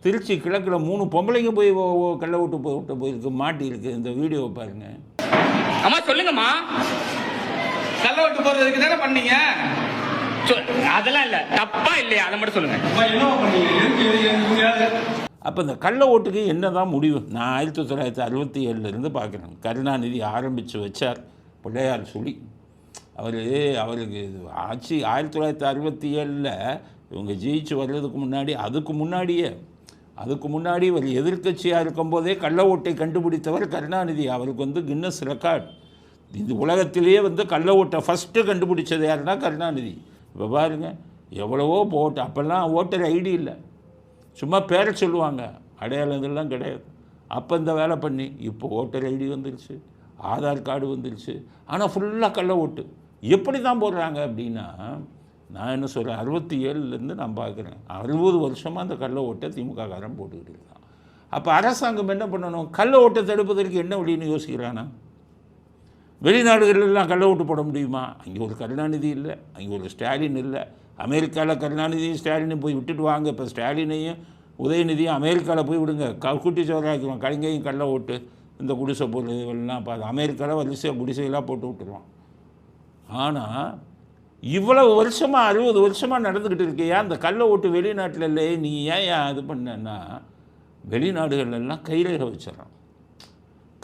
திருச்சி கிழக்கில் 3 பொம்பளைங்க போய் கள்ள ஓட்டு போயிருக்கு, மாட்டியிருக்கு. இந்த வீடியோவை பாருங்கள். அம்மா சொல்லுங்கம்மா, கள்ள ஓட்டு போடுறதுக்கு தானே பண்ணீங்க? அதெல்லாம் இல்லை, தப்பா இல்லையா அதை மட்டும் சொல்லுங்க. அப்போ இந்த கள்ள ஓட்டுக்கு என்ன தான் முடிவு? நான் 1967 பார்க்குறேன். கருணாநிதி ஆரம்பித்து வச்சார், பிள்ளையார் சொல்லி. அவருக்கு ஆட்சி 1967 இவங்க ஜெயிச்சு வர்றதுக்கு முன்னாடி, அதுக்கு முன்னாடி ஒரு எதிர்க்கட்சியாக இருக்கும்போதே கள்ள ஓட்டை கண்டுபிடித்தவர் கருணாநிதி. அவருக்கு கின்னஸ் ரெக்கார்ட். இந்த உலகத்திலேயே கள்ள ஓட்டை ஃபஸ்ட்டு கண்டுபிடிச்சது யாருன்னா கருணாநிதி. இப்போ பாருங்கள், எவ்வளவோ போட்டு. அப்போல்லாம் ஓட்டர் ஐடி இல்லை, சும்மா பேரை சொல்லுவாங்க, அடையாளங்கள்லாம் கிடையாது. அப்போ இந்த வேலை பண்ணி இப்போ ஓட்டர் ஐடி வந்துருச்சு, ஆதார் கார்டு வந்துருச்சு. ஆனால் ஃபுல்லாக கள்ள ஓட்டு. எப்படி தான் போடுறாங்க அப்படின்னா, நான் என்ன சொல்கிறேன், 67 நான் பார்க்குறேன், 60 வருஷமாக அந்த கள்ள ஓட்டை திமுககாரன் போட்டுக்கிட்டு இருக்கான். அப்போ அரசாங்கம் என்ன பண்ணணும்? கள்ள ஓட்டை தடுப்பதற்கு என்ன வழின்னு யோசிக்கிறானா? வெளிநாடுகளெல்லாம் கள்ள ஓட்டு போட முடியுமா? அங்கே ஒரு கருணாநிதி இல்லை, அங்கே ஒரு ஸ்டாலின் இல்லை. அமெரிக்காவில் கருணாநிதியும் ஸ்டாலினும் போய் விட்டுட்டு வாங்க. இப்போ ஸ்டாலினையும் உதயநிதியும் அமெரிக்காவில் போய் விடுங்க, குட்டி சோறாக்கிடுவான். கலைஞையும் கள்ள ஓட்டு இந்த குடிசை பொருள்லாம் பார்த்து அமெரிக்காவில் வரிசையாக குடிசையெல்லாம் போட்டு விட்டுருவான். ஆனால் இவ்வளவு வருஷமாக 60 வருஷமாக நடந்துக்கிட்டு இருக்கையா அந்த கள்ள ஓட்டு வெளிநாட்டில் இல்லை? நீ ஏன் இது பண்ணன்னா, வெளிநாடுகள்லாம் கைரேகை வச்சிடறான்.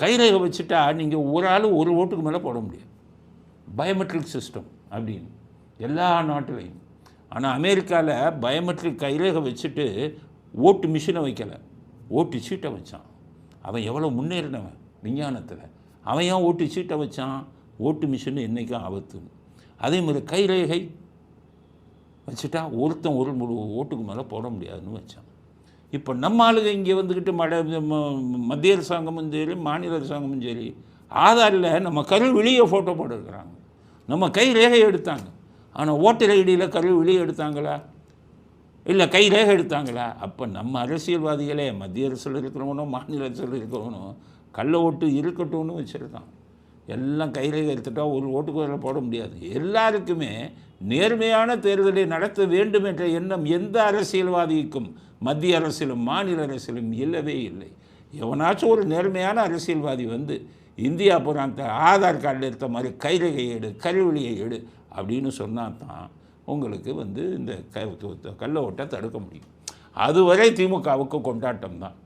கைரேகை வச்சுட்டா நீங்கள் ஒரு ஆள் ஒரு ஓட்டுக்கு மேலே போட முடியாது, பயோமெட்ரிக் சிஸ்டம் அப்படின்னு எல்லா நாட்டிலையும். ஆனால் அமெரிக்காவில் பயோமெட்ரிக் கைரேகை வச்சுட்டு ஓட்டு மிஷினை வைக்கலை, ஓட்டு சீட்டை வச்சான். அவன் எவ்வளோ முன்னேறினவன் விஞ்ஞானத்தில். அவன் ஏன் ஓட்டு சீட்டை வச்சான்? ஓட்டு மிஷின் என்றைக்கும் ஆபத்து. அதே மாதிரி கைரேகை வச்சுட்டா ஒருத்தன் ஒரு முழு ஓட்டுக்கு மேலே போட முடியாதுன்னு வச்சான். இப்போ நம்ம ஆளுங்க இங்கே மத்திய அரசாங்கமும் சரி மாநில அரசாங்கமும் சரி ஆதாரில் நம்ம கருவிழியை ஃபோட்டோ போட்டுருக்குறாங்க, நம்ம கை ரேகை எடுத்தாங்க. ஆனால் ஓட்டர் ஐடியில் கருவிழியை எடுத்தாங்களா? இல்லை கை ரேகை எடுத்தாங்களா? அப்போ நம்ம அரசியல்வாதிகளே மத்திய அரசில் இருக்கிறவனும் மாநில அரசில் இருக்கிறவனும் கள்ள ஓட்டு இருக்கட்டும்னு வச்சுருக்கான். எல்லாம் கைரேகை எடுத்துட்டா ஒரு ஓட்டுக்கு மேலே போட முடியாது. எல்லாருக்குமே நேர்மையான தேர்தலை நடத்த வேண்டும் என்ற எண்ணம் எந்த அரசியல்வாதிக்கும் மத்திய அரசிலும் மாநில அரசிலும் இல்லவே இல்லை. எவனாச்சும் ஒரு நேர்மையான அரசியல்வாதி இந்தியா பூரா அந்த ஆதார் கார்டில் எடுத்த மாதிரி கைரேகையை எடு, கருவிழியை எடு அப்படின்னு சொன்னால் தான் உங்களுக்கு இந்த கள்ள ஓட்டை தடுக்க முடியும். அதுவரை திமுகவுக்கு கொண்டாட்டம் தான்.